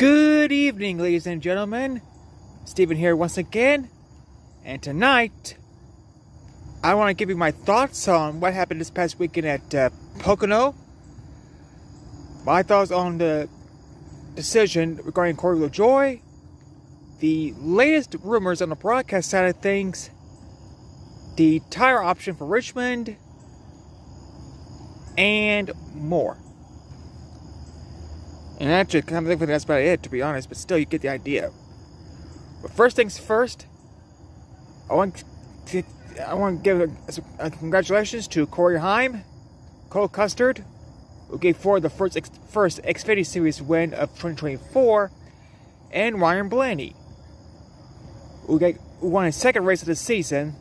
Good evening, ladies and gentlemen. Steven here once again, and tonight I want to give you my thoughts on what happened this past weekend at Pocono. My thoughts on the decision regarding Corey Lajoie, the latest rumors on the broadcast side of things, the tire option for Richmond, and more. And actually, I think that's about it, to be honest, but still, you get the idea. But first things first, I want to give a congratulations to Corey Heim, Cole Custard, who gave Ford the first Xfinity Series win of 2024, and Ryan Blaney, who won his second race of the season,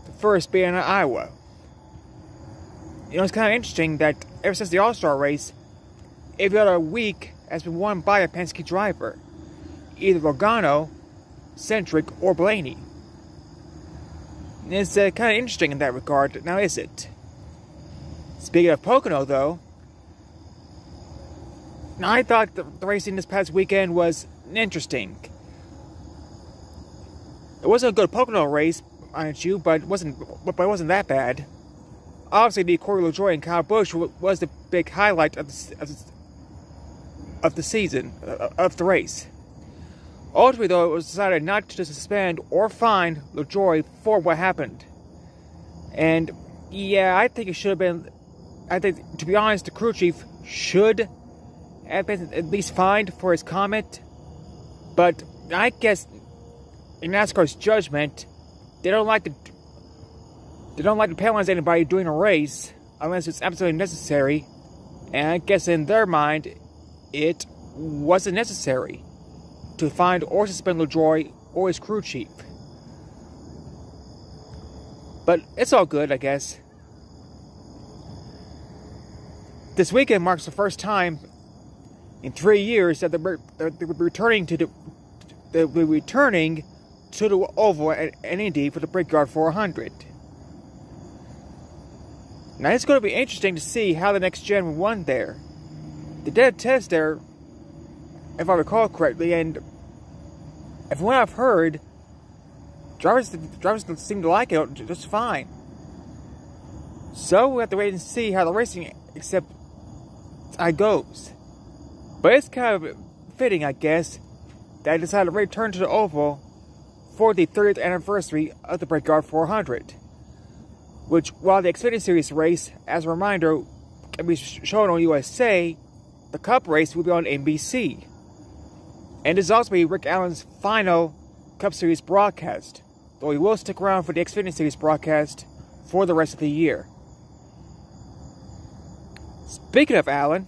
the first being in Iowa. You know, it's kind of interesting that ever since the All-Star race, every other week has been won by a Penske driver, either Pocono, Centric, or Blaney. And it's kind of interesting in that regard, now is it? Speaking of Pocono, though, I thought the racing this past weekend was interesting. It wasn't a good Pocono race, mind you, but it wasn't that bad. Obviously, the Corey Lajoie and Kyle Busch was the big highlight of the season, of the race. Ultimately, though, it was decided not to suspend or fine Lajoie for what happened. And, yeah, I think it should have been, to be honest, the crew chief should have been at least fined for his comment. But I guess, in NASCAR's judgment, they don't like to penalize anybody doing a race unless it's absolutely necessary. And I guess in their mind, it wasn't necessary to fine or suspend Lajoie or his crew chief. But it's all good, I guess. This weekend marks the first time in 3 years that they're returning to the Oval at Indy for the Brickyard 400. Now it's going to be interesting to see how the next gen won there. They did a test there, if I recall correctly, and from what I've heard, drivers seem to like it just fine. So we have to wait and see how the racing goes. But it's kind of fitting, I guess, that I decided to return to the Oval for the 30th anniversary of the Brickyard 400. Which, while the Xfinity Series race, as a reminder, can be shown on USA, the Cup race will be on NBC. And this will also be Rick Allen's final Cup Series broadcast, though he will stick around for the Xfinity Series broadcast for the rest of the year. Speaking of Allen,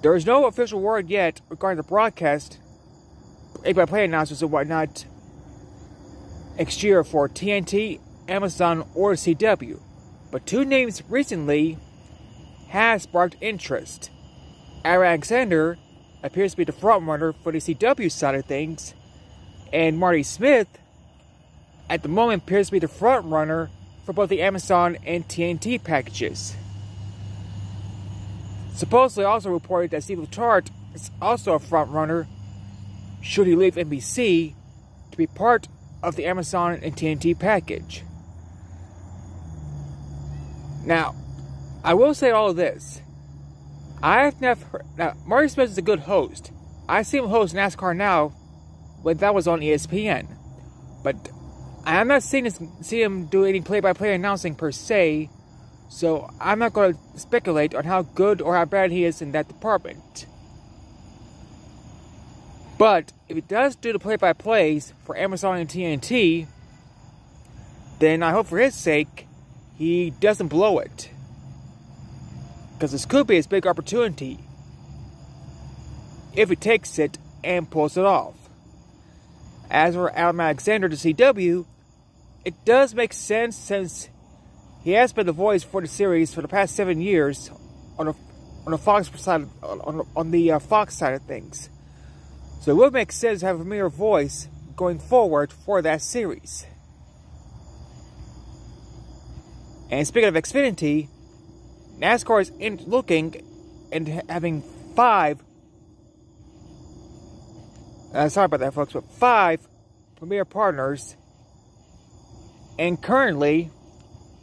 there is no official word yet regarding the broadcast, play-by-play announcements and whatnot, next year for TNT, Amazon, or CW. But two names recently has sparked interest. Alexander appears to be the frontrunner for the CW side of things, and Marty Smith, at the moment, appears to be the frontrunner for both the Amazon and TNT packages. Supposedly also reported that Steve Letarte is also a frontrunner, should he leave NBC, to be part of the Amazon and TNT package. Now, I will say all of this. I have never heard... Now, Marty Smith is a good host. I see him host NASCAR now when that was on ESPN. But I'm not seeing him do any play-by-play announcing per se, so I'm not going to speculate on how good or how bad he is in that department. But if he does do the play-by-plays for Amazon and TNT, then I hope for his sake he doesn't blow it. Because this could be his big opportunity if he takes it and pulls it off. As for Adam Alexander to CW, it does make sense since he has been the voice for the series for the past 7 years on the Fox side Fox side of things. So it would make sense to have a familiar voice going forward for that series. And speaking of Xfinity, NASCAR is looking and having 5 sorry about that, folks, but 5 premier partners. And currently,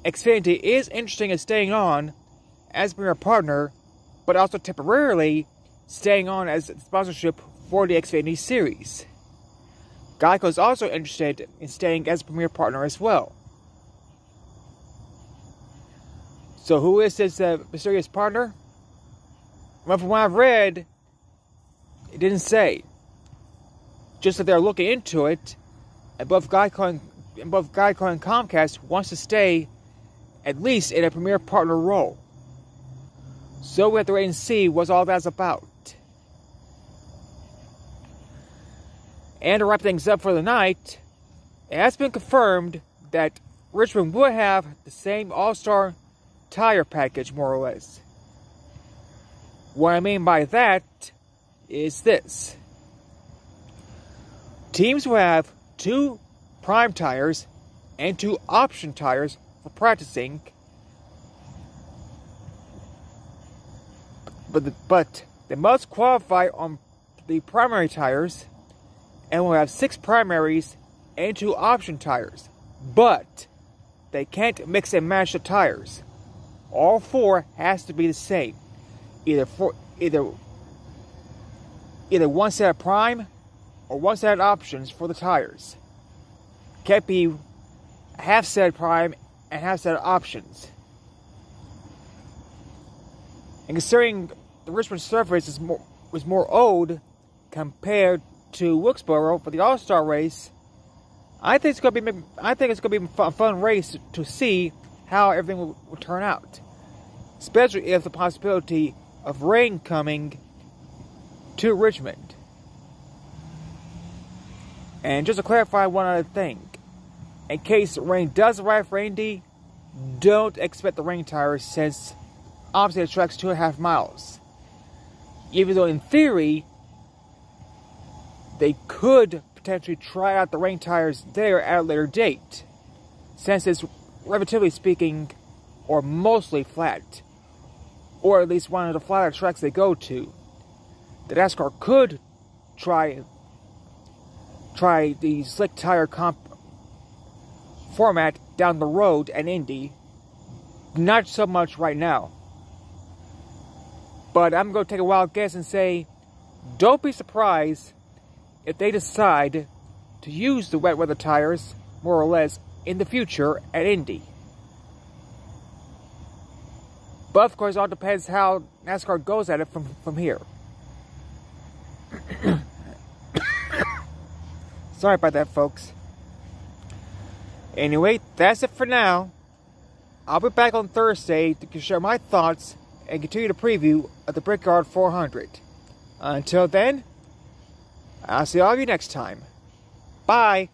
Xfinity is interested in staying on as a premier partner, but also temporarily staying on as sponsorship for the Xfinity series. Geico is also interested in staying as a premier partner as well. So who is this mysterious partner? Well, from what I've read, it didn't say. Just that they're looking into it, and both Geico and Comcast wants to stay at least in a premier partner role. So we have to wait and see what all that's about. And to wrap things up for the night, it has been confirmed that Richmond will have the same all-star tire package, more or less. What I mean by that is this. Teams will have 2 prime tires and 2 option tires for practicing, but they must qualify on the primary tires, and will have 6 primaries and 2 option tires. But they can't mix and match the tires. All 4 has to be the same. Either one set of prime or one set of options for the tires. Can't be a half set of prime and half set of options. And considering the Richmond surface was more old compared to Wilkesboro for the All-Star race, I think it's going to be a fun race to see how everything will turn out, especially if the possibility of rain coming to Richmond. And just to clarify one other thing, in case rain does arrive for Indy, don't expect the rain tires, since obviously the track's 2.5 miles. Even though in theory they could potentially try out the rain tires there at a later date, since it's relatively speaking or mostly flat, or at least one of the flatter tracks they go to. The NASCAR could try the slick tire format down the road at Indy. Not so much right now. But I'm going to take a wild guess and say, don't be surprised if they decide to use the wet weather tires, more or less, in the future at Indy. But of course, it all depends how NASCAR goes at it from here. Sorry about that, folks. Anyway, that's it for now. I'll be back on Thursday to share my thoughts and continue the preview of the Brickyard 400. Until then, I'll see all of you next time. Bye!